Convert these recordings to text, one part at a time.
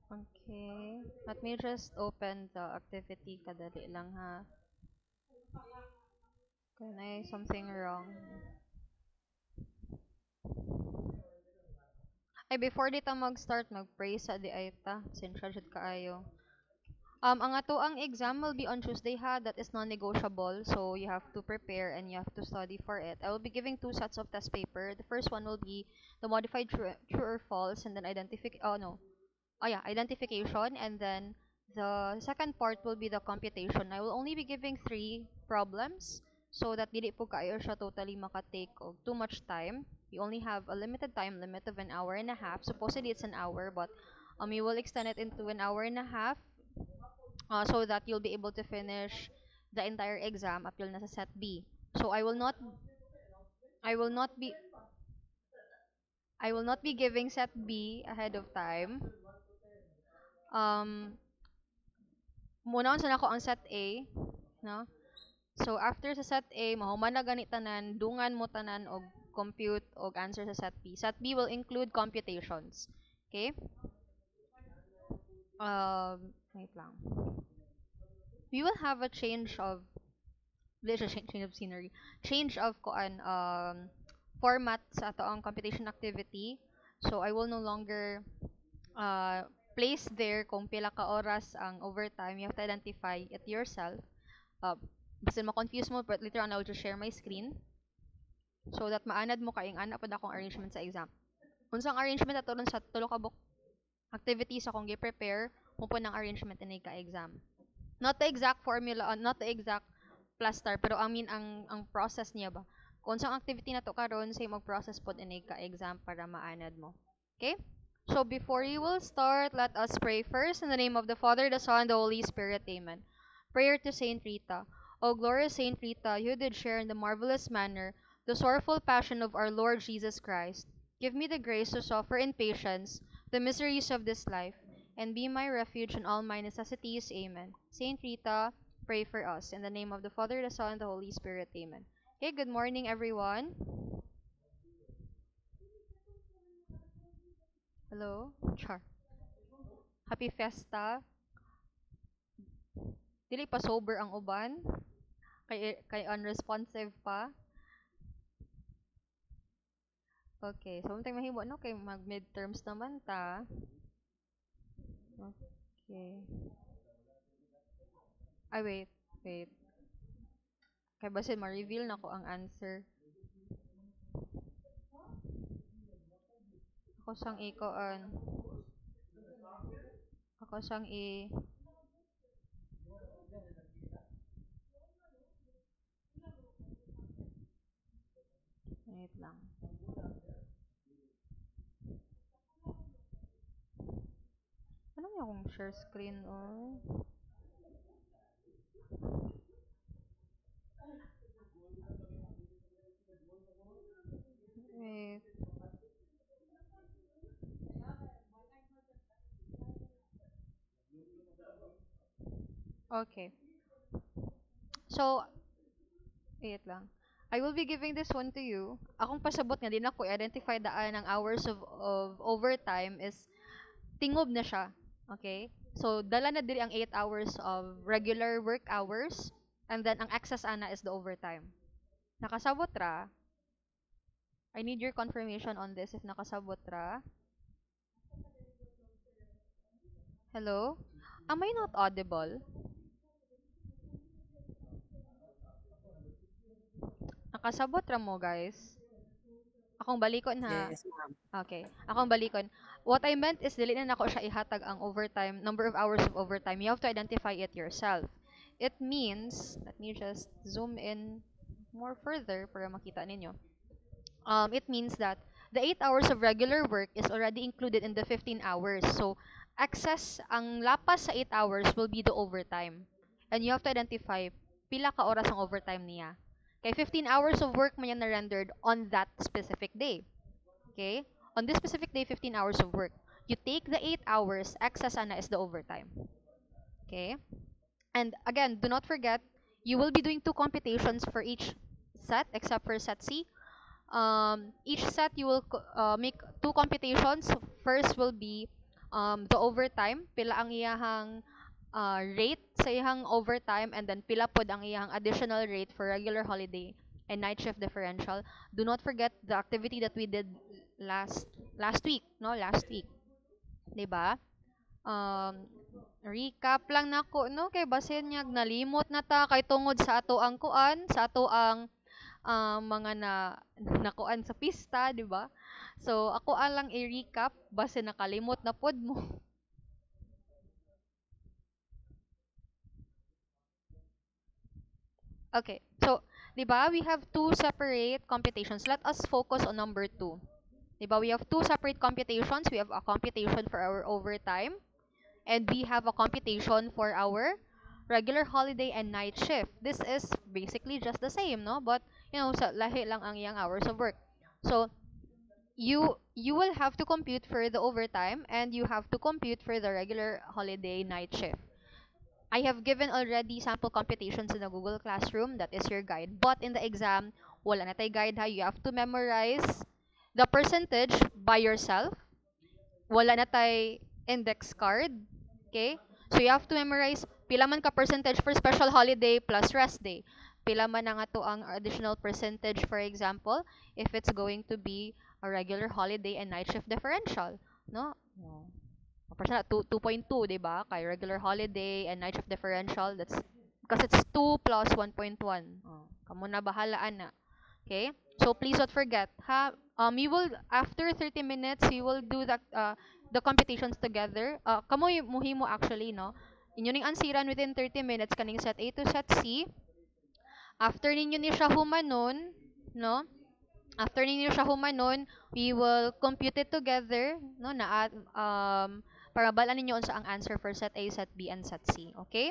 Okay. Let me just open the activity kadali lang ha. Can I something wrong? Ay, before dito mag-start, mag-pray sa di ay ta. Sensya jud kaayo. Ang ato ang exam will be on Tuesday ha. That is non-negotiable. So you have to prepare and you have to study for it. I will be giving two sets of test paper. The first one will be the modified true or false, and then identification, and then the second part will be the computation. I will only be giving three problems so that dili po kayo siya totally makatake of too much time. You only have a limited time limit of an hour and a half. Supposedly it's an hour, but you will extend it into an hour and a half so that you'll be able to finish the entire exam up till nasa set B. So I will not be I will not be giving set B ahead of time. Um, muna sa nako ang set A, no? So after sa set A, mahuman na gani tanan, dungan mo tanan og compute og answer sa set B. Set B will include computations. Okay? Wait lang. We will have a change of change of scenery. Change of format sa ato ang computation activity. So I will no longer uh, place there kung pila ka oras ang overtime. You have to identify it yourself. Basta ma-confuse mo, but later on I'll just share my screen so that maanad mo kaing ana pud akong arrangement sa exam. Unsang arrangement ato sa tulo ka book activities akong gi-prepare mo po ng arrangement inay ka exam. Not the exact formula, not the exact plaster, pero ang process niya ba. Kung unsang activity na to karon say mag-process pod inay ka exam para maanad mo. Okay? So before you will start, let us pray first in the name of the Father, the Son, and the Holy Spirit. Amen. Prayer to Saint Rita. O glorious Saint Rita, you did share in the marvelous manner the sorrowful passion of our Lord Jesus Christ. Give me the grace to suffer in patience the miseries of this life, and be my refuge in all my necessities. Amen. Saint Rita, pray for us. In the name of the Father, the Son, and the Holy Spirit. Amen. Okay, good morning, everyone. Hello? Char. Happy Fiesta. Dili pa sober ang uban. Kay unresponsive pa. Okay, so untay mahimo no kay mag midterms naman ta. Okay. Ay wait. Kay basin ma-reveal na ko ang answer. Ako sang ikoan. Ako sang wait lang. Ano nga akong share screen oh? Wait. Okay. So, wait lang. I will be giving this one to you. Akong pasabot nga din ako identify daan ang hours of overtime is tingob na siya. Okay? So, dala na diri ang 8 hours of regular work hours, and then ang excess ana is the overtime. Nakasabot ra? I need your confirmation on this if nakasabot ra. Hello? Am I not audible? Nakasabot ra mo, guys? Akong balikon ha. Yes, ma'am. Okay. Akong balikon. What I meant is dili na nako siya ihatag ang overtime, number of hours of overtime. You have to identify it yourself. It means, let me just zoom in more further para makita ninyo. It means that the 8 hours of regular work is already included in the 15 hours. So, excess ang lapas sa 8 hours will be the overtime. And you have to identify pila ka oras ang overtime niya. Kay 15 hours of work man yan na-rendered on that specific day. Okay? On this specific day, 15 hours of work. You take the 8 hours, excess ana is the overtime. Okay? And again, do not forget, you will be doing 2 computations for each set except for set C. Each set you will make 2 computations. First will be the overtime, pila ang iyahang rate sa iyang overtime, and then pila pod ang iyahang additional rate for regular holiday and night shift differential. Do not forget the activity that we did last week, no? Last week. 'Di ba? Recap lang nako, no, kay basin niya nalimot na ta kay tungod sa ato ang kuan, sa ato ang mga nakuan sa pista, 'di ba? So ako lang i-recap base nakalimot na pod mo. Okay. So, 'di ba, we have two separate computations. Let us focus on number 2. 'Di ba? We have two separate computations. We have a computation for our overtime and we have a computation for our regular holiday and night shift. This is basically just the same, no? But, sa lahi lang ang iyang hours of work. So, you will have to compute for the overtime and you have to compute for the regular holiday night shift. I have given already sample computations in the Google Classroom. That is your guide. But in the exam, wala na tay guide ha. You have to memorize the percentage by yourself. Wala na tay index card. Okay? So you have to memorize pila man ka percentage for special holiday plus rest day. Pila man ang ato ang additional percentage, for example, if it's going to be a regular holiday and night shift differential. No? Personal 2.2, 'di ba? Kay regular holiday and night shift differential, that's because it's 2 plus 1.1. Kamo na bahalaan na. Okay? So please don't forget, ha, you will after 30 minutes, you will do the computations together. Kamo muhimo actually, no? Inyo ning ansiran within 30 minutes kaning set A to set C. After ninyo ni siya humanon, no? After ninyo siya humanon, we will compute it together, no? Para balaan ninyo unsa ang answer for set A, set B, and set C. Okay?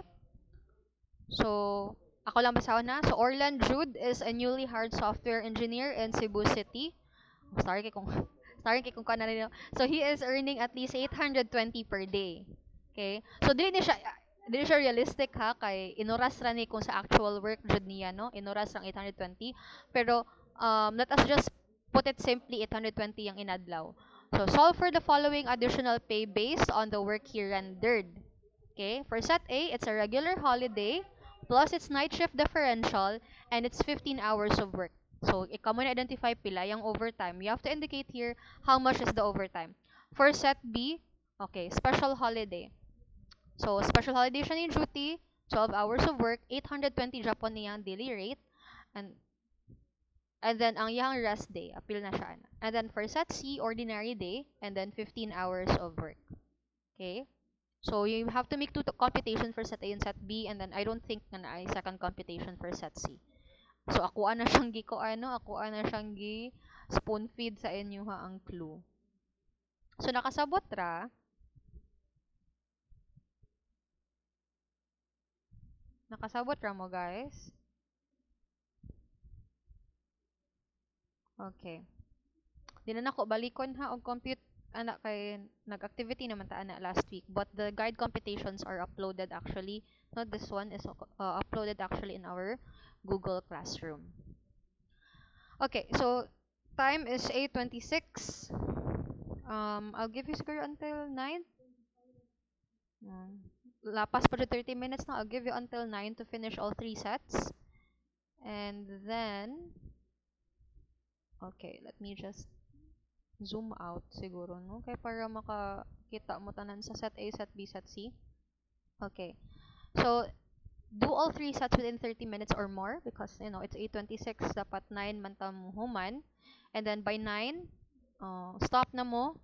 So, ako lang basahon na. So, Orlan Jude is a newly hired software engineer in Cebu City. Sorry kay kung kana ninyo. So, he is earning at least 820 per day. Okay? So, dili siya realistic ha kay inuras ra ni kung sa actual work jud niya, no? Inuras rang 820. Pero let us just put it simply, 820 ang inadlaw. So, solve for the following additional pay based on the work he rendered. Okay? For set A, it's a regular holiday plus its night shift differential and it's 15 hours of work. So, ikaw mo na-identify pila yung overtime. You have to indicate here how much is the overtime. For set B, okay, special holiday. So, special holiday siya ni duty, 12 hours of work, 820 Japon niyang daily rate, and then ang yang rest day, appeal na siya. And then for set C, ordinary day, and then 15 hours of work. Okay? So you have to make two computation for set A and set B, and then I don't think na ay second computation for set C. So ako na siyang spoon feed sa inyo ha ang clue. So nakasabot ra. Nakasabot ra mo, guys. Okay. Di na nako balikon ha og compute anak kay nag-activity naman ta ana last week, but the guide computations are uploaded actually. Not this one is uploaded actually in our Google Classroom. Okay, so time is 8:26. I'll give you siguro until 9. Lapas pa 30 minutes na. I'll give you until 9 to finish all 3 sets. And then okay, let me just zoom out siguro, no? Kaya para makakita mo tanan sa set A, set B, set C. Okay. So, do all 3 sets within 30 minutes or more because, it's 8:26. Dapat 9 man tam human. And then by 9, stop na mo.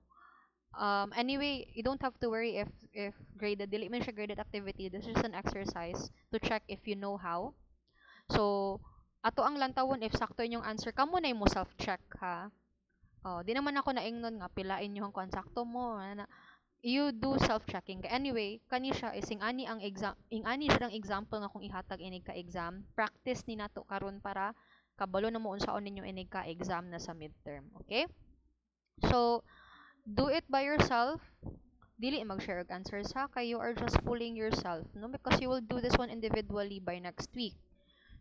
Anyway, you don't have to worry if graded. Dili man siya graded activity. This is an exercise to check if you know how. So, ato ang lantawon if sakto yung answer, kamo na mo self-check ha. Di naman ako naingnon nga pilain yung konsakto mo. You do self-checking. Anyway, kani siya is ingani ang exam, ingani siya ang example nga kung ihatag inig ka exam. Practice ni nato karon para kabalo na mo unsaon ninyo inig ka exam na sa midterm. Okay? So, do it by yourself. Dili mag-share og answers ha kay you are just fooling yourself, no? Because you will do this one individually by next week.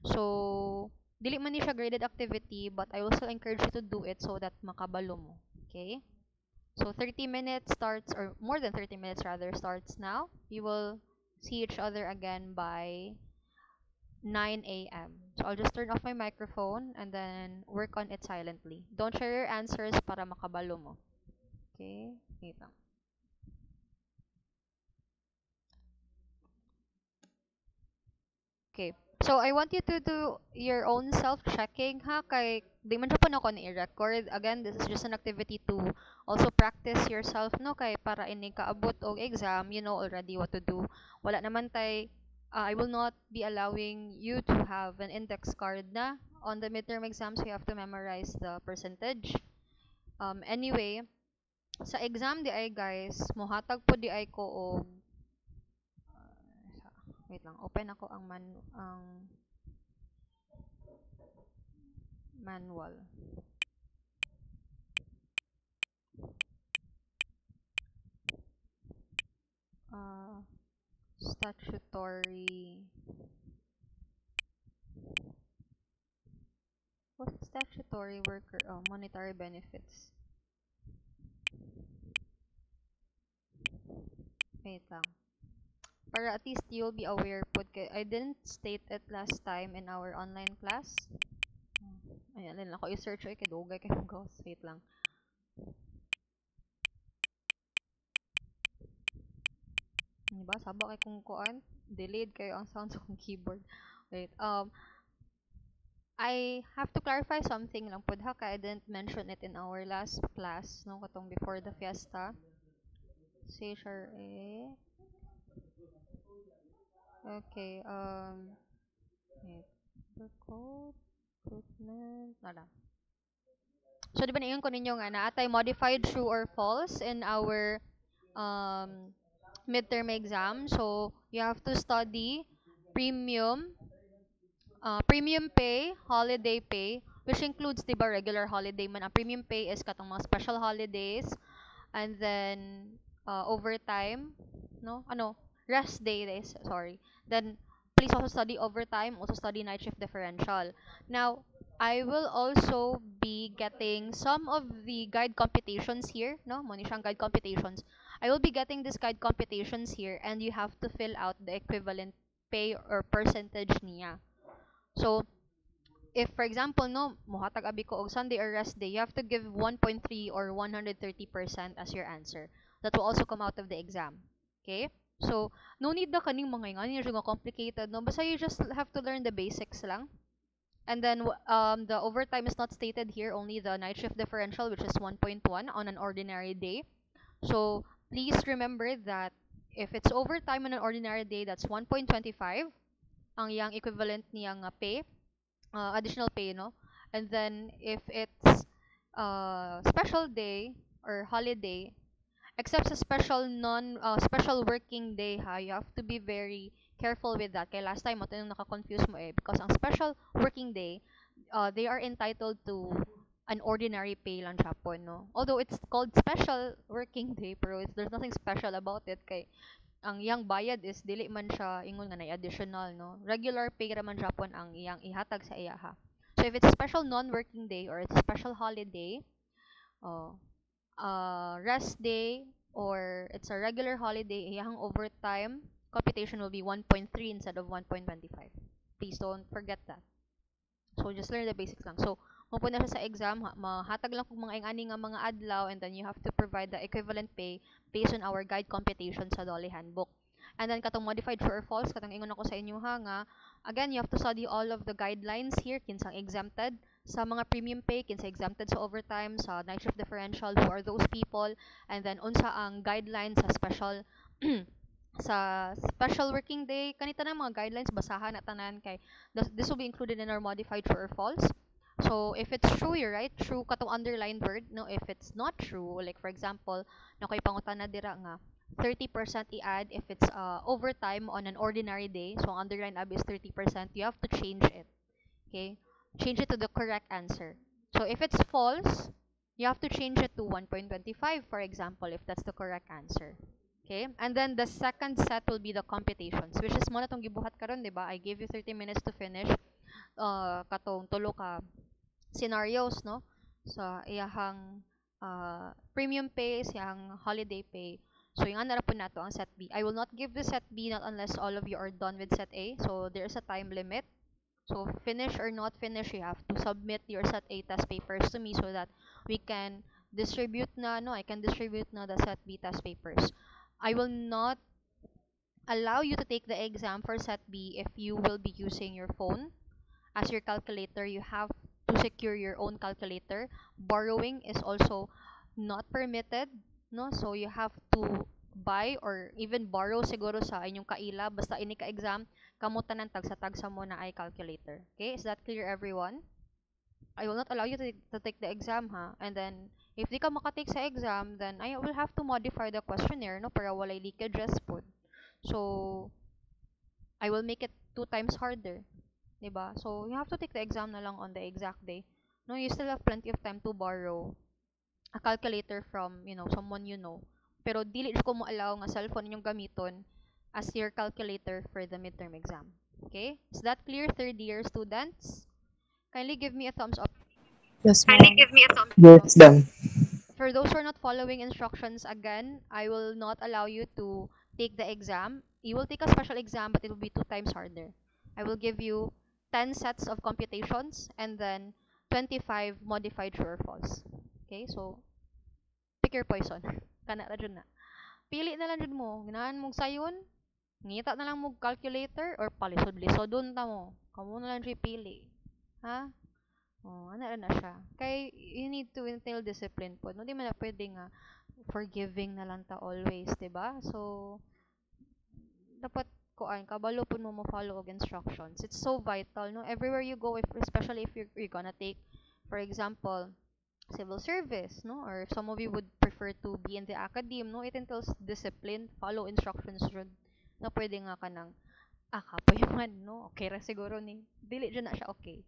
So, dili man ni siya graded activity, but I will still encourage you to do it so that makabalo mo. Okay? So 30 minutes starts, or more than 30 minutes rather, starts now. We will see each other again by 9 a.m. So I'll just turn off my microphone and then work on it silently. Don't share your answers para makabalo mo. Okay? Wait lang. Okay. So I want you to do your own self-checking ha kay di man jud ako ni record. Again, this is just an activity to also practice yourself no kay para ini kaabot og exam, you know already what to do. Wala naman tay I will not be allowing you to have an index card na on the midterm exams. You have to memorize the percentage. Anyway, sa exam di ay guys, mohatag po di ay ko og wait lang, open ako ang manual. Uh, statutory. What's statutory worker? Oh, monetary benefits. Wait lang. Para at least you'll be aware po. I didn't state it last time in our online class. Ayan, lang ako i-search ay kadugay kay ghost. Wait lang. Diba? Sabo kay kung kuan. Delayed kayo ang sound sa kong keyboard. Wait. I have to clarify something lang po ha. I didn't mention it in our last class. No? Katong before the fiesta. Say sure eh. Okay, wait. Code, recruitment, nada. So, di ba na ko ninyo nga na atay modified true or false in our midterm exam. So, you have to study premium, premium pay, holiday pay, which includes, di ba, regular holiday man. Ang premium pay is katong mga special holidays, and then overtime, no? Rest days, sorry. Then, please also study overtime, also study night shift differential. Now, I will also be getting some of the guide computations here, no? Muna siyang guide computations. I will be getting these guide computations here, and you have to fill out the equivalent pay or percentage niya. So, if for example, no, muhatag abi ko og Sunday or rest day, you have to give 1.3 or 130% as your answer. That will also come out of the exam. Okay? So, no need na kaning mga nga niya nga complicated, no? Basta you just have to learn the basics lang. And then the overtime is not stated here, only the night shift differential, which is 1.1 on an ordinary day. So, please remember that if it's overtime on an ordinary day, that's 1.25 ang yang equivalent niyang pay, additional pay, no? And then if it's special day or holiday, except sa special working day ha, you have to be very careful with that. Kaya last time mo yung naka-confuse mo eh, because ang special working day, they are entitled to an ordinary pay lang Japon, no? Although it's called special working day, pero there's nothing special about it kay ang iyang bayad is dili man siya ingon nga na additional, no? Regular pay ra man Japon ang iyang ihatag sa iya ha. So if it's a special non-working day or it's a special holiday, oh, rest day or it's a regular holiday, iyang overtime computation will be 1.3 instead of 1.25. Please don't forget that. So just learn the basics lang. So mapunta siya sa exam, mahatag lang kung mga ingani nga mga adlaw, and then you have to provide the equivalent pay based on our guide computation sa Dolly Handbook. And then katong modified true or false, katong ingon ako sa inyo ha nga, again, you have to study all of the guidelines here, kinsang exempted sa mga premium pay, kinsa exempted sa overtime, sa night shift differential, who are those people, and then unsa ang guidelines sa special sa special working day, kanita na mga guidelines, basahan na tanan kay this will be included in our modified true or false. So if it's true, you're right. True katong underlined word. No, if it's not true, like for example, nakoy pangutana dira nga 30% i-add if it's overtime on an ordinary day. So underline ab is 30%. You have to change it. Okay, change it to the correct answer. So if it's false, you have to change it to 1.25, for example, if that's the correct answer. Okay, and then the second set will be the computations, which is mo na tong gibuhat karon, di ba? I gave you 30 minutes to finish katong tulo ka scenarios, no? Sa iyahang premium pay, siyang holiday pay. So, yung ana ra po nato ang set B. I will not give the set B not unless all of you are done with set A. So, there's a time limit. So, finish or not finish, you have to submit your set A test papers to me so that we can distribute na, no, I can distribute na the set B test papers. I will not allow you to take the exam for set B if you will be using your phone as your calculator. You have to secure your own calculator. Borrowing is also not permitted, no? So you have to buy or even borrow siguro sa inyong kaila basta ini ka exam kamo tanan tagsa mo na ay calculator. Okay? Is that clear, everyone? I will not allow you to take the exam, ha? And then if di ka makatake sa exam, then I will have to modify the questionnaire, no, para walay leakages po. So I will make it 2 times harder. Diba? So, you have to take the exam na lang on the exact day. No, you still have plenty of time to borrow a calculator from, someone you know. Pero dili ko mo allow nga cellphone ninyong gamiton as your calculator for the midterm exam. Okay? Is that clear, third year students? Kindly give me a thumbs up. Yes, ma'am. Yes, done. For those who are not following instructions, again, I will not allow you to take the exam. You will take a special exam, but it will be 2 times harder. I will give you 10 sets of computations and then 25 modified true or false. Okay, so pick your poison. Kana ra jud na. Pili na lang jud mo. Ganahan mong sayon, ngita na lang mo calculator or palisod-lisodon ta mo. Kamo na lang jud pili. Ha? Oh, ano na siya. Kay you need to instill discipline po. No, di man na pwede nga forgiving na lang ta always, 'di ba? So dapat kuan kabalo pud mo follow og instructions. It's so vital, no? Everywhere you go, if especially if you're gonna take, for example, civil service, no? Or if some of you would prefer to be in the academe, no? It entails discipline, follow instructions jud. Na pwede nga kanang kapoy man, no? Okay ra siguro ni. Dili jud na siya okay.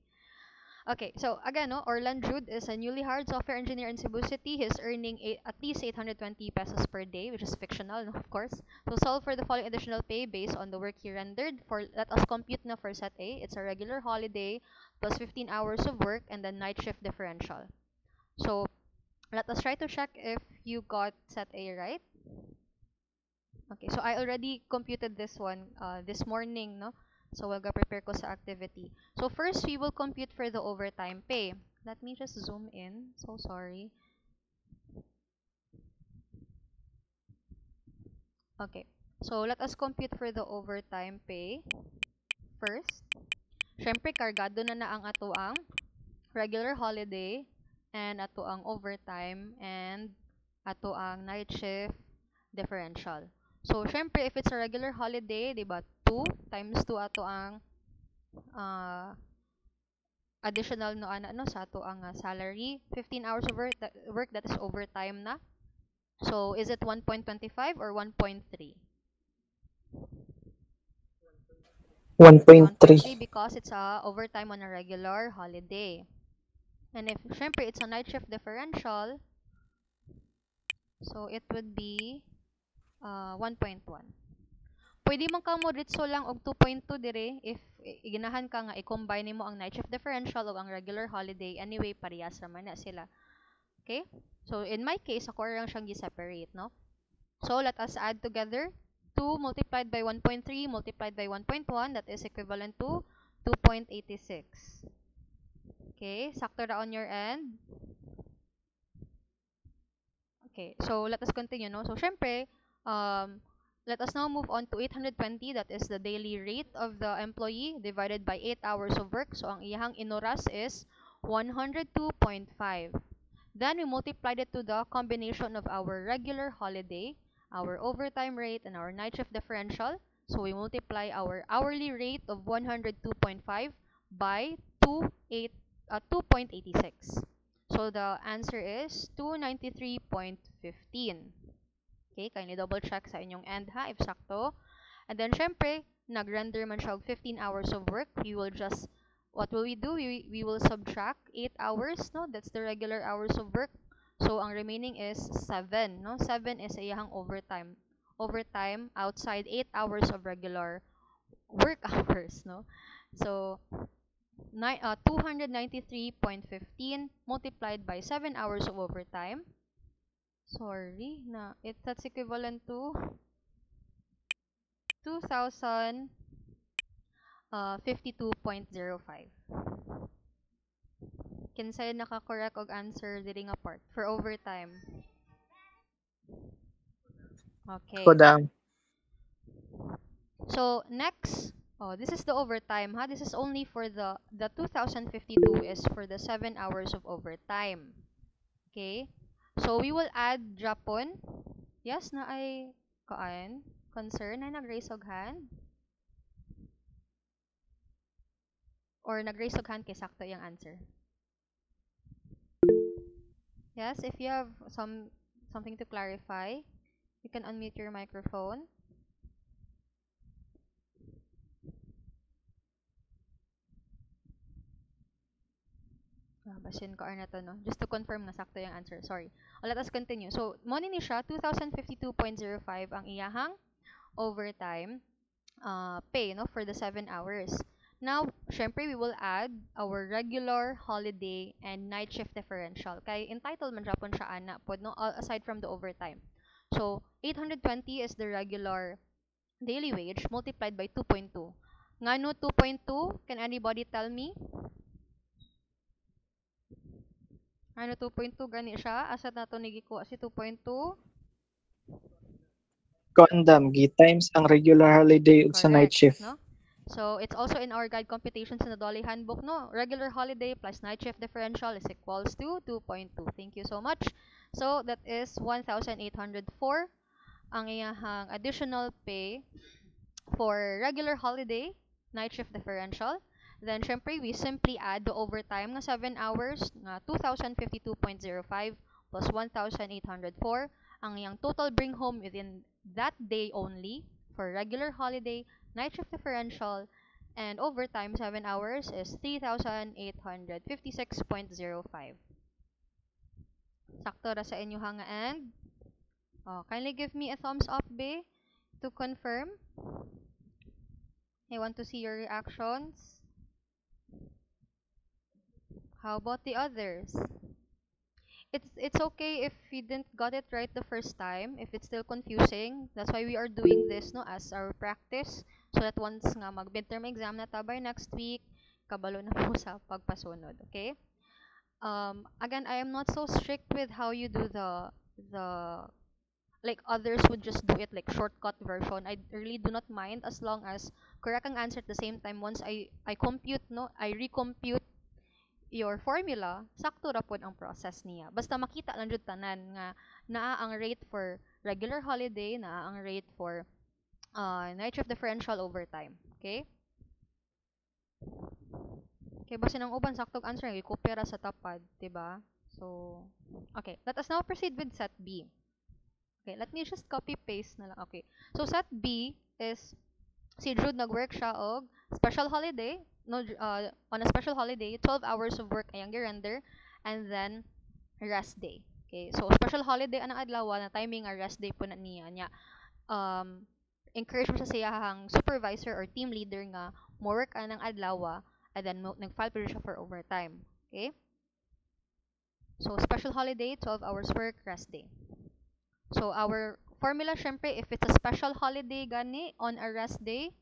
Okay, so again, no, Orlan Jude is a newly hired software engineer in Cebu City. He's earning at least 820 pesos per day, which is fictional, no, of course. So solve for the following additional pay based on the work he rendered. Let us compute na for set A. It's a regular holiday plus 15 hours of work and then night shift differential. So let us try to check if you got set A right. Okay, so I already computed this one this morning, no? So we'll go prepare ko sa activity. So first, we will compute for the overtime pay. Let me just zoom in. So sorry. Okay. So let us compute for the overtime pay first. Syempre, kargado na ang ato ang regular holiday and ato ang overtime and ato ang night shift differential. So, syempre, if it's a regular holiday, di ba, 2 times 2 ato ang additional no sa ato ang salary, 15 hours of work that is overtime na. So, is it 1.25 or 1.3? 1.3. Because it's overtime on a regular holiday. And if, syempre, it's a night shift differential, so it would be 1.1. Pwede man ka mo ditso lang og 2.2 dire if iginahan ka nga i-combine nimo ang night shift differential ug ang regular holiday. Anyway, parehas naman na sila. Okay? So, in my case, ako lang siyang gi-separate, no? So, let us add together 2 multiplied by 1.3 multiplied by 1.1, that is equivalent to 2.86. Okay? Sakto ra on your end? Okay, so let us continue, no? So, syempre, let us now move on to 820. That is the daily rate of the employee divided by 8 hours of work. So, ang iyang inoras is 102.5. Then, we multiplied it to the combination of our regular holiday, our overtime rate, and our night shift differential. So, we multiply our hourly rate of 102.5 by 2.86. So the answer is 293.15. Okay, kindly double check sa inyong end ha if sakto. And then syempre, nag-render man siya 15 hours of work. What will we do? We will subtract 8 hours, no? That's the regular hours of work. So ang remaining is 7, no? 7 is iyahang overtime. Overtime outside 8 hours of regular work hours, no? So 293.15 multiplied by 7 hours of overtime. Sorry, that's equivalent to 2,052.05. Kinsay naka-correct og answer diri nga part for overtime. Okay. Kodam. So next, this is the overtime, ha? This is only for the 2052 is for the 7 hours of overtime. Okay? So we will add Japon. Yes, na ay concern na nag-raise og hand. Or nag-raise og hand kay sakto yung answer. Yes, if you have something to clarify, you can unmute your microphone. Basin ko na to, no? Just to confirm na sakto yung answer. Sorry. Let us continue. So, mo ni siya 2052.05 ang iyahang overtime pay, no, for the 7 hours. Now, syempre, we will add our regular, holiday, and night shift differential. Kay entitled man Japon siya ana pod, no, aside from the overtime. So, 820 is the regular daily wage multiplied by 2.2. Ngano 2.2? Can anybody tell me? Ano 2.2 gani siya? Asa nato ni gikuha si 2.2? Kodam, times ang regular holiday ug sa night shift. No? So, it's also in our guide computations in the Dolly Handbook, no? Regular holiday plus night shift differential is equals to 2.2. Thank you so much. So, that is 1,804 ang iyahang additional pay for regular holiday, night shift differential. Then, syempre, we simply add the overtime na 7 hours na 2,052.05 plus 1,804. Ang iyang total bring home within that day only for regular holiday, night shift differential, and overtime 7 hours is 3,856.05. Sakto ra sa inyo nga end. Kindly give me a thumbs up, be, to confirm. I want to see your reactions. How about the others? It's okay if you didn't got it right the first time, if it's still confusing. That's why we are doing this, no, as our practice, so that once nga mag midterm exam na ta by next week, kabalo na po sa pagpasunod, okay? Again, I am not so strict with how you do the like others would just do it like shortcut version. I really do not mind as long as correct ang answer at the same time. Once I compute, no, I recompute your formula, sakto ra pod ang process niya. Basta makita lang jud tanan nga naa ang rate for regular holiday, naa ang rate for night shift differential overtime. Okay? Okay, basta nang uban saktong answer nga kopya ra sa tapad, diba? So, okay, let us now proceed with set B. Okay, let me just copy paste na lang. Okay. So set B is si Jude nag-work siya og special holiday, no, on a special holiday, 12 hours of work ayang gi-render, and then rest day. Okay, so special holiday anang adlaw na timing a rest day po na niya nya. Encourage mo sa siyahang supervisor or team leader nga mo work anang adlaw and then nag-file pa siya for overtime. Okay? So special holiday, 12 hours work, rest day. So our formula syempre if it's a special holiday gani on a rest day,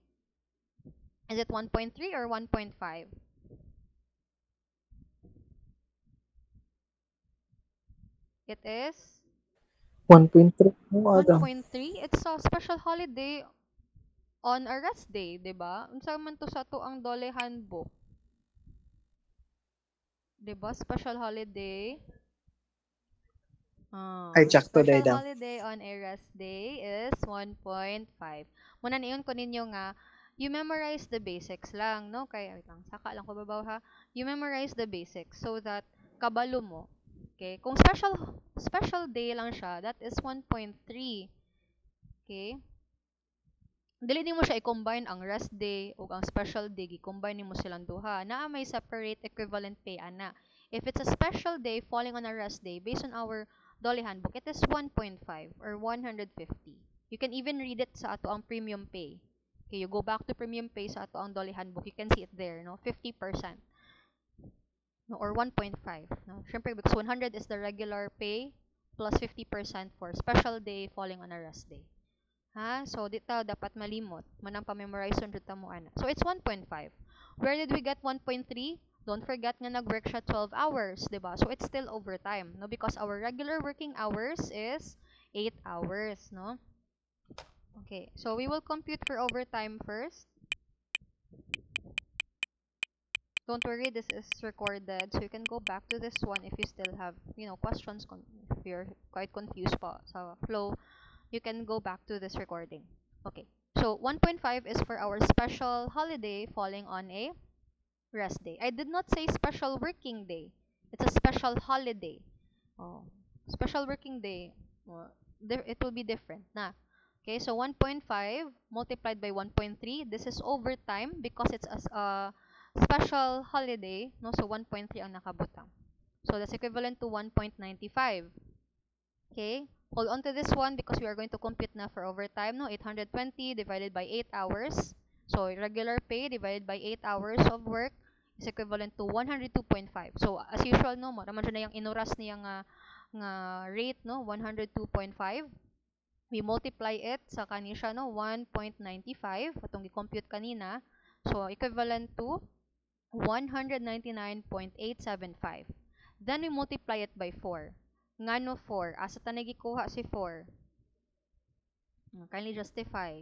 is it 1.3 or 1.5? It is 1.3. 1.3. It's a special holiday on a rest day, diba? Unsa man to sa to ang Dole Handbook? Diba? Special holiday. Ay, sakto Special dai holiday on a rest day is 1.5. Muna niyon ko ninyo nga you memorize the basics lang, no? Kaya wait lang, saka lang ko babaw ha. You memorize the basics so that kabalo mo. Okay? Kung special day lang siya, that is 1.3. Okay? Dili din mo siya i-combine ang rest day o ang special day, i-combine mo silang duha. Naa may separate equivalent pay ana. If it's a special day falling on a rest day, based on our Dolly Handbook, it is 1.5 or 150. You can even read it sa ato ang premium pay. Okay, you go back to premium pay sa ato ang Dolly Handbook, you can see it there, no? 50%. No, or 1.5. No? Syempre, because 100 is the regular pay, plus 50% for special day falling on a rest day. Ha? So, dito dapat malimot. Manang pa-memorize on dito mo, ana. So, it's 1.5. Where did we get 1.3? Don't forget nga nag-work siya 12 hours, diba? So, it's still overtime, no? Because our regular working hours is 8 hours, no? Okay, so we will compute for overtime first. Don't worry, this is recorded, so you can go back to this one if you still have, questions, if you're quite confused pa sa flow, you can go back to this recording. Okay, so 1.5 is for our special holiday falling on a rest day. I did not say special working day. It's a special holiday. Oh, special working day. It will be different na. Okay, so 1.5 multiplied by 1.3. This is overtime because it's a special holiday, no? So 1.3 ang nakabutang. So that's equivalent to 1.95. Okay, hold on to this one because we are going to compute na for overtime, no? 820 divided by 8 hours. So regular pay divided by 8 hours of work is equivalent to 102.5. So as usual, no, mo naman na yung inuras niya nga rate, no, 102.5. We multiply it sa kanisya, no, 1.95 atong gi-compute kanina. So equivalent to 199.875. Then we multiply it by 4. Ngano 4? Asa ta nagikuha si 4? Kindly justify.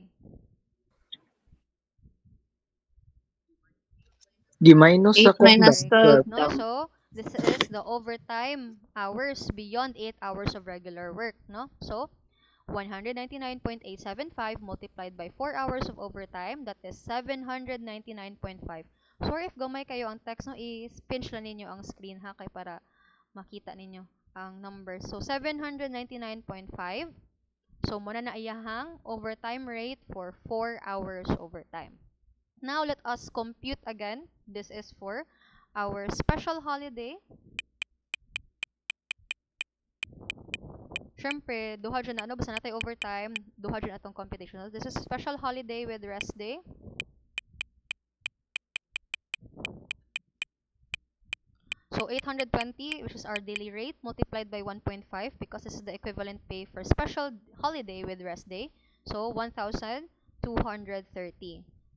Di minus 8 sa kung minus dapat. 12. No, so this is the overtime hours beyond 8 hours of regular work, no? So 199.875 multiplied by 4 hours of overtime, that is 799.5. Sorry if gamay kayo ang text, no, i-pinch lang ninyo ang screen ha, kay para makita ninyo ang numbers. So 799.5. So muna na iyahang overtime rate for 4 hours overtime. Now let us compute again. This is for our special holiday. Syempre, duha dyan na, ano, basta natay overtime, duha dyan atong computation. This is special holiday with rest day. So 820, which is our daily rate, multiplied by 1.5 because this is the equivalent pay for special holiday with rest day. So 1,230.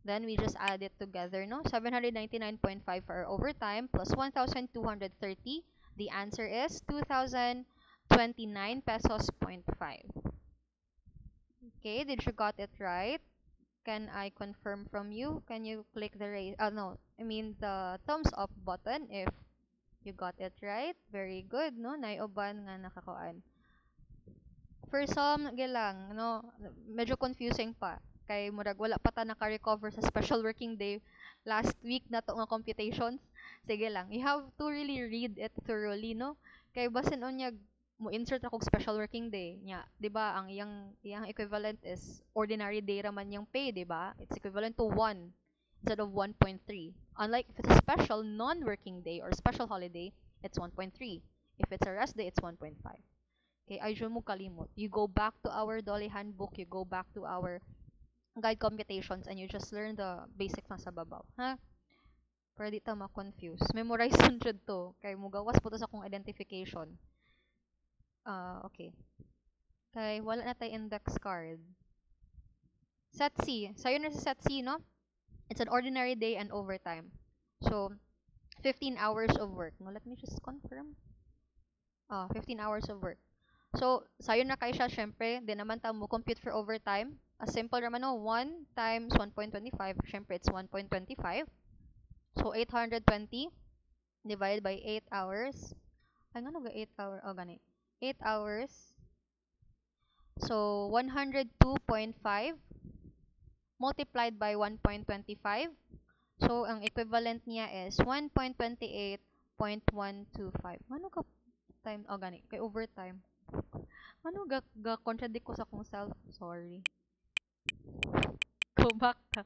Then we just add it together, no? 799.5 for our overtime plus 1,230. The answer is 2,029 pesos 0.5. Okay, did you got it right? Can I confirm from you? Can you click the the thumbs up button if you got it right? Very good, no? Naioban nga nakakuan. For some, gilang, no? Medyo confusing pa. Kay murag wala pa ta naka-recover sa special working day last week na to nga computations. Sige lang. You have to really read it thoroughly, no? Kay basin unya mo insert ako special working day nya, 'di ba? Ang iyang equivalent is ordinary day raman yung pay, 'di ba? It's equivalent to 1 instead of 1.3. Unlike if it's a special non-working day or special holiday, it's 1.3. If it's a rest day, it's 1.5. Okay, ayun mo kalimot. You go back to our Dolly handbook, you go back to our guide computations, and you just learn the basics na sa babaw. Ha? Para di ta ma-confuse. Memorize jud to. Kay mugawas po to sa kong identification. Okay. Kay wala na tayo index card. Set C. Sa'yo na sa set C, no? It's an ordinary day and overtime. So, 15 hours of work. No, let me just confirm. 15 hours of work. So, sa'yo na kayo siya, syempre. Di naman tayo mo compute for overtime. As simple naman, no? 1 times 1.25. Syempre, it's 1.25. So, 820 divided by 8 hours. Ay, nga 8 hours? Oh, gani. 8 hours. So, 102.5 multiplied by 1.25. So, ang equivalent niya is 1.28.125. Ano ka time? Oh, gani. Kay overtime. Ano ga-contradict ko sa kong self? Sorry. Go back ka.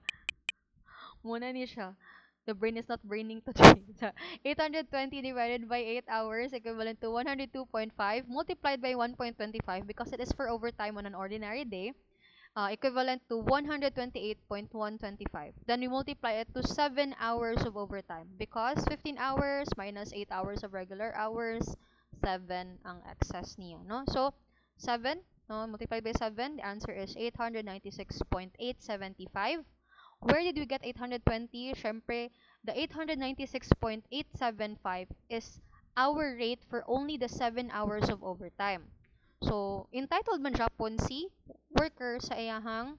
Muna ni siya. The brain is not braining today. 820 divided by 8 hours equivalent to 102.5 multiplied by 1.25 because it is for overtime on an ordinary day. Equivalent to 128.125. Then we multiply it to 7 hours of overtime because 15 hours minus 8 hours of regular hours, 7 ang excess niya, no? So, 7, no, multiplied by 7, the answer is 896.875. Where did we get 820? Syempre, the 896.875 is our rate for only the 7 hours of overtime. So, entitled man Japon si worker sa iyahang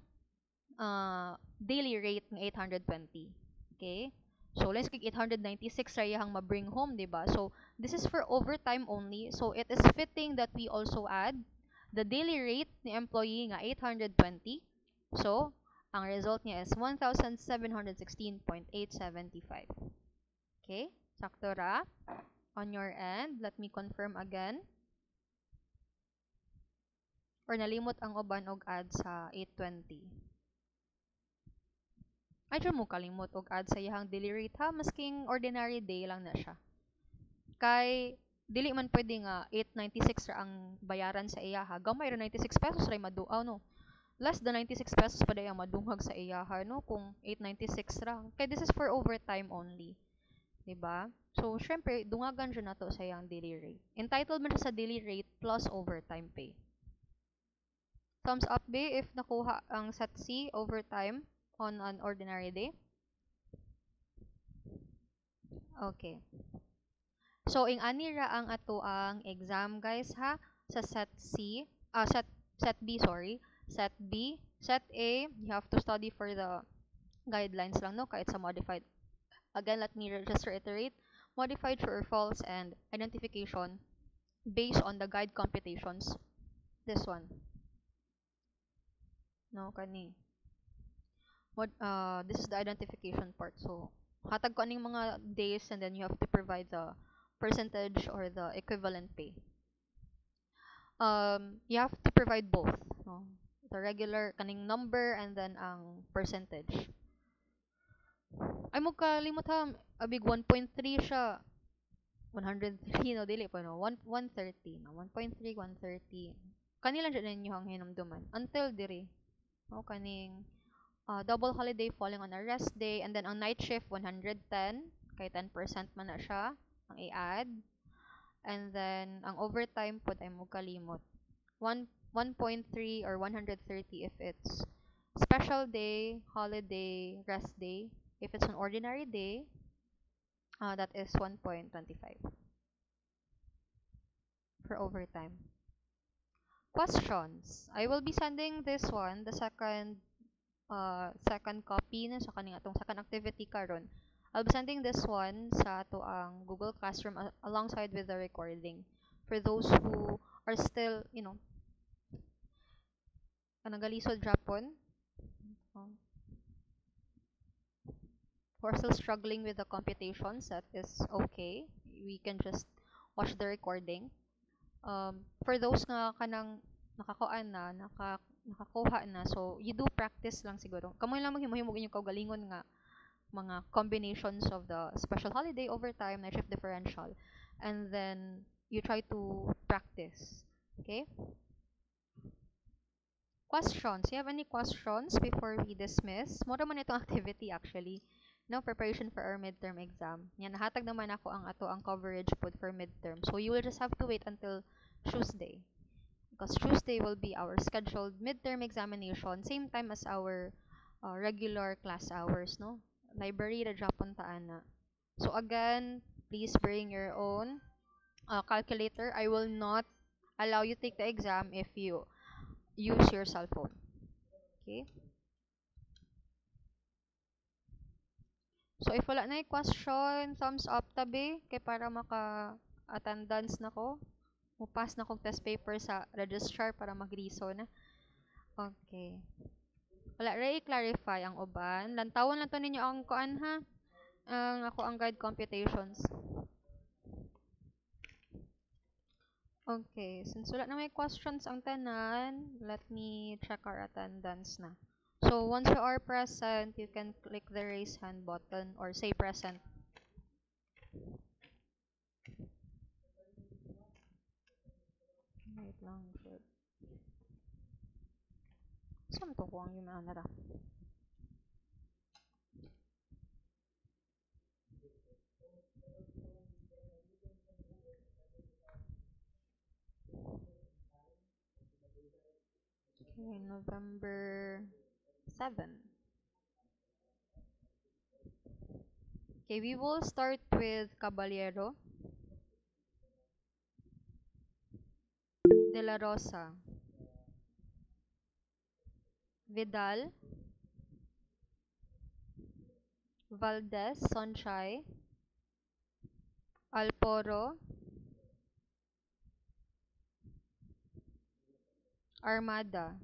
daily rate ng 820. Okay? So, let's click 896 sa iyahang ma-bring home, diba? So, this is for overtime only. So, it is fitting that we also add the daily rate ni employee nga 820. So, ang result niya is 1,716.875. Okay? Sakto ra? On your end, let me confirm again. Or nalimot ang uban og add sa 820. Ay, dyan mo kalimot og add sa iyahang daily rate ha, masking ordinary day lang na siya. Kay, dili man pwede nga 896 ra ang bayaran sa iya ha. Gamay ra 96 pesos ra maduaw no. Less than 96 pesos pa day ang madungag sa iya ha no kung 896 ra. Kay this is for overtime only. Diba? So, syempre, dungagan dyan na to sa iyang daily rate. Entitled man siya sa daily rate plus overtime pay. Thumbs up ba if nakuha ang set C overtime on an ordinary day? Okay. So, ing ani ra ang ato ang exam guys ha sa set C, set B, sorry. Set B, set A, you have to study for the guidelines lang no kahit sa modified. Again, let me just reiterate. Modified true or false and identification based on the guide computations. This one. No, kani. This is the identification part. So, hatag ko aning mga days and then you have to provide the percentage or the equivalent pay. You have to provide both. No? The regular kaning number and then ang percentage. Ay mo kalimot ha, abig 1.3 siya. 103 no dili pa no. 130 no. 1.3 130. Kanila dyan ninyo ang hinumduman until diri. No kaning double holiday falling on a rest day and then ang night shift 110 kay 10% man na siya ang i-add and then ang overtime pud ay mo kalimot 1.3 or 130 if it's special day, holiday, rest day. If it's an ordinary day, that is 1.25 for overtime. Questions. I will be sending this one, the second copy na sa kaning atong second activity karon. I'll be sending this one sa ato ang Google Classroom alongside with the recording for those who are still, nagalisod Japon, who are still struggling with the computations. That is okay. We can just watch the recording. For those nga kanang nakakuan na, nakakuha na, so you do practice lang siguro. Kamoy lang maghimo-himo inyong kaugalingon nga mga combinations of the special holiday, overtime, night shift differential, and then you try to practice. Okay? Questions? You have any questions before we dismiss? Mura man itong activity actually. No, preparation for our midterm exam. Yan, nahatag naman ako ang ato ang coverage pod for midterm. So you will just have to wait until Tuesday. Because Tuesday will be our scheduled midterm examination, same time as our regular class hours, no? Library ra Japon taan na. So again, please bring your own calculator. I will not allow you take the exam if you use your cell phone. Okay? So if wala na yung question, thumbs up tabi kay para maka-attendance na ko. Mupas na kong test paper sa registrar para mag-reso na. Okay. Wala ray clarify ang uban. Lantawon lang to ninyo ang kuan ha. Ako ang guide computations. Okay, since wala na may questions ang tanan, let me check our attendance na. So once you are present, you can click the raise hand button or say present. Wait lang. Saan to ko ang yung nara? Okay, November 7. Okay, we will start with Caballero, De La Rosa, Vidal, Valdez, Sonchai, Alporo, Armada,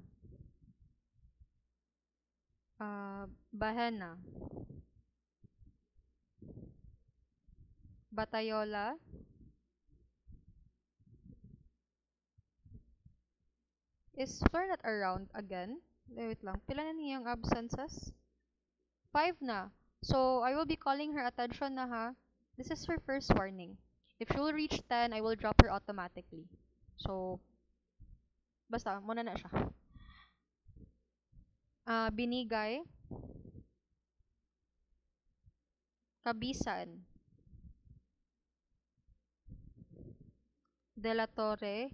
Bahena, Batayola, is Flor not around again? Wait lang, pila na niyang absences? 5 na. So, I will be calling her attention na ha. This is her first warning. If she will reach 10, I will drop her automatically. So, basta, muna na siya. Binigay, Kabisan, De La Torre,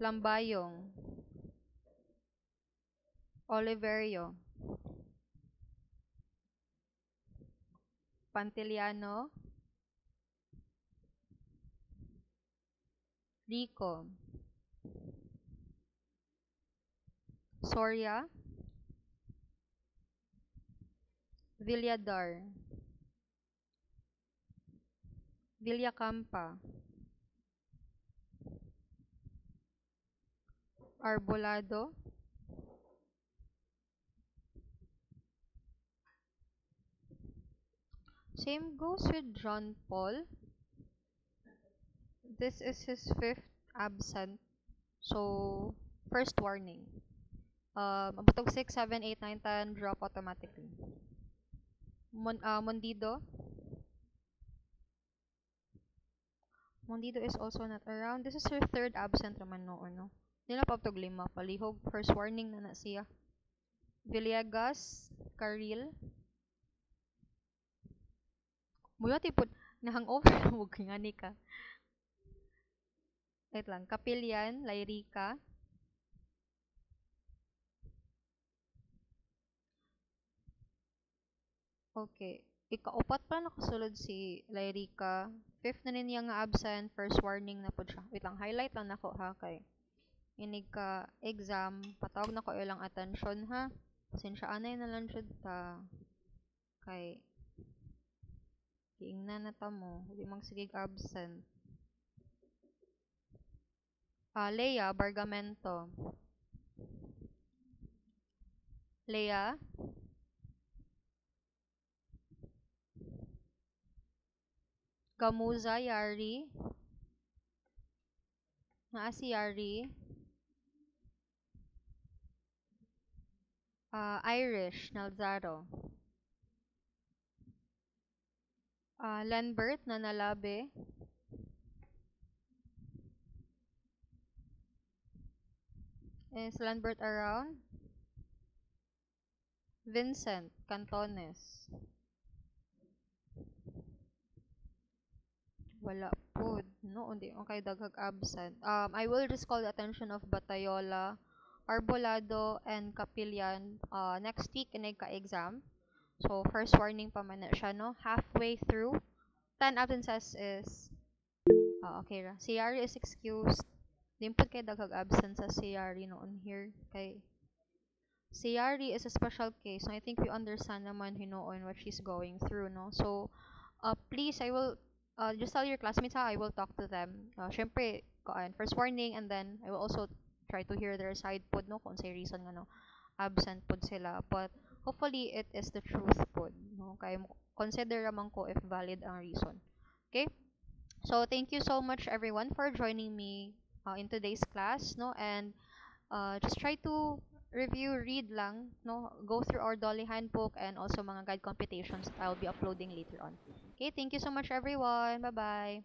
Lambayong, Oliverio, Pantiliano, Rico, Soria, Villadar, Villacampa, Arbolado, same goes with John Paul. This is his 5th absent. So, first warning. Abutog 6, 7, 8, 9, 10, drop automatically. Mondido. Mondido is also not around. This is her 3rd absent naman noon, no? Di na pa 5. Palihog. First warning na siya. Villegas, Carril. Mula tipod, na-hangover na huwag nga ni ka. Wait lang. Kapilyan, Lairica. Okay. Ikaupat pa nakasulod si Lairica. 5th na niya nga absent. First warning na po siya. Wait lang. Highlight lang nako ha kay inig ka exam. Patawag na ko ilang attention ha. Pasensya anay na lang siya ta. Kay giingnan na ta mo. Hindi mang sigig absent. Leia Bargamento. Leia. Gamuza Yari. Naa si Yari. Irish Nalzaro. Lenbert Nanalabe. Is Lenbert around? Vincent Cantones. Wala po. No, hindi. Okay, daghag absent. I will just call the attention of Batayola, Arbolado, and Capillan next week in ka-exam. So, first warning pa man na siya, no? Halfway through. 10 absences is okay ra. Si Yari is excused. Dimpod kay daghag absent sa si Yari noon here. Kay si Yari is a special case. So, I think we understand naman hinoon what she's going through, no? So, please, I will just tell your classmates ha, I will talk to them. Syempre, first warning, and then I will also try to hear their side pod, no? Kung say reason nga, no? Absent pod sila. But, hopefully, it is the truth pod, no? Kaya consider naman ko if valid ang reason. Okay? So, thank you so much, everyone, for joining me in today's class, no? And just try to review, read lang, no? Go through our Dolly handbook and also mga guide computations that I'll be uploading later on. Okay, thank you so much everyone. Bye-bye.